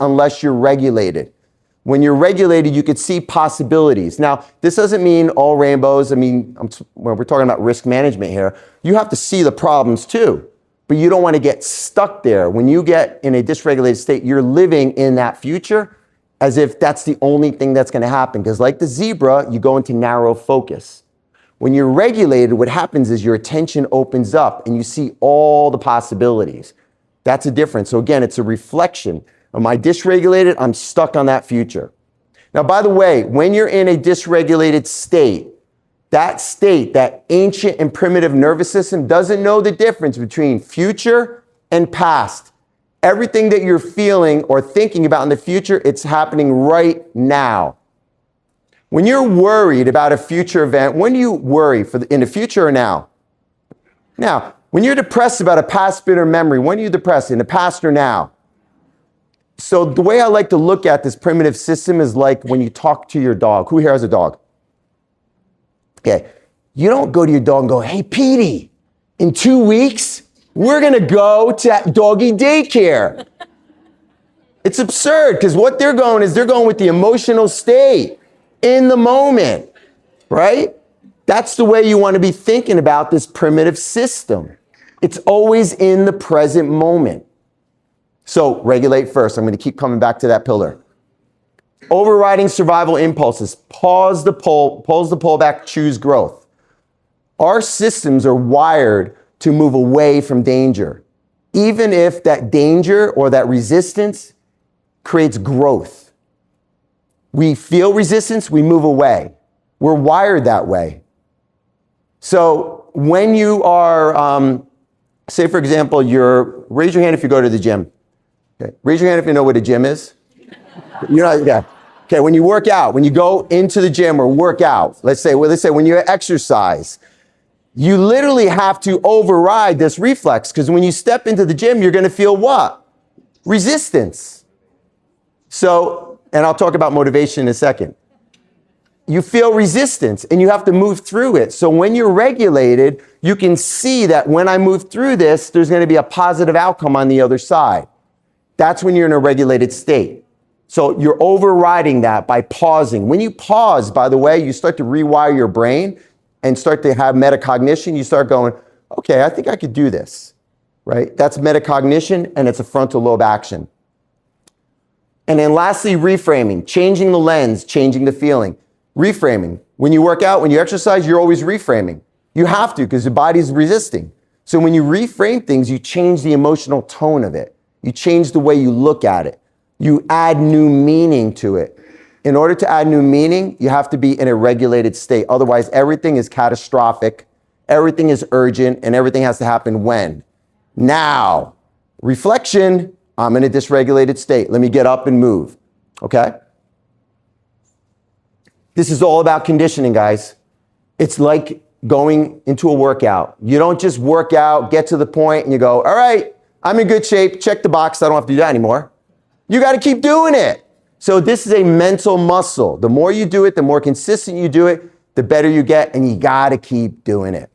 unless you're regulated. When you're regulated, you could see possibilities. Now, this doesn't mean all rainbows. I mean, when we're talking about risk management here, you have to see the problems too, but you don't want to get stuck there. When you get in a dysregulated state, you're living in that future as if that's the only thing that's going to happen. Because like the zebra, you go into narrow focus. When you're regulated, what happens is your attention opens up and you see all the possibilities. That's a difference. So again, it's a reflection. Am I dysregulated? I'm stuck on that future. Now, by the way, when you're in a dysregulated state, that ancient and primitive nervous system doesn't know the difference between future and past. Everything that you're feeling or thinking about in the future, it's happening right now. When you're worried about a future event, when do you worry? In the future or now? Now, when you're depressed about a past bitter memory, when are you depressed? In the past or now? So the way I like to look at this primitive system is like when you talk to your dog. Who here has a dog? Okay. You don't go to your dog and go, hey, Petey, in 2 weeks, we're going to go to doggy daycare. It's absurd because what they're going with the emotional state in the moment, right? That's the way you want to be thinking about this primitive system. It's always in the present moment. So regulate first. I'm going to keep coming back to that pillar. Overriding survival impulses. Pause the pull back, choose growth. Our systems are wired to move away from danger, even if that danger or that resistance creates growth. We feel resistance, we move away. We're wired that way. So when you are, say for example, raise your hand if you go to the gym. Okay. Raise your hand if you know what a gym is. Yeah. Okay, when you work out, when you go into the gym or work out, let's say when you exercise, you literally have to override this reflex because when you step into the gym, you're going to feel what? Resistance. So, and I'll talk about motivation in a second. You feel resistance and you have to move through it. So when you're regulated, you can see that when I move through this, there's going to be a positive outcome on the other side. That's when you're in a regulated state. So you're overriding that by pausing. When you pause, by the way, you start to rewire your brain and start to have metacognition. You start going, okay, I think I could do this, right? That's metacognition and it's a frontal lobe action. And then lastly, reframing, changing the lens, changing the feeling. Reframing. When you work out, when you exercise, you're always reframing. You have to because your body's resisting. So when you reframe things, you change the emotional tone of it. You change the way you look at it. You add new meaning to it. In order to add new meaning, you have to be in a regulated state. Otherwise, everything is catastrophic, everything is urgent, and everything has to happen when? Now. Reflection, I'm in a dysregulated state. Let me get up and move, okay? This is all about conditioning, guys. It's like going into a workout. You don't just work out, get to the point, and you go, all right, I'm in good shape, check the box, I don't have to do that anymore. You got to keep doing it. So this is a mental muscle. The more you do it, the more consistent you do it, the better you get, and you got to keep doing it.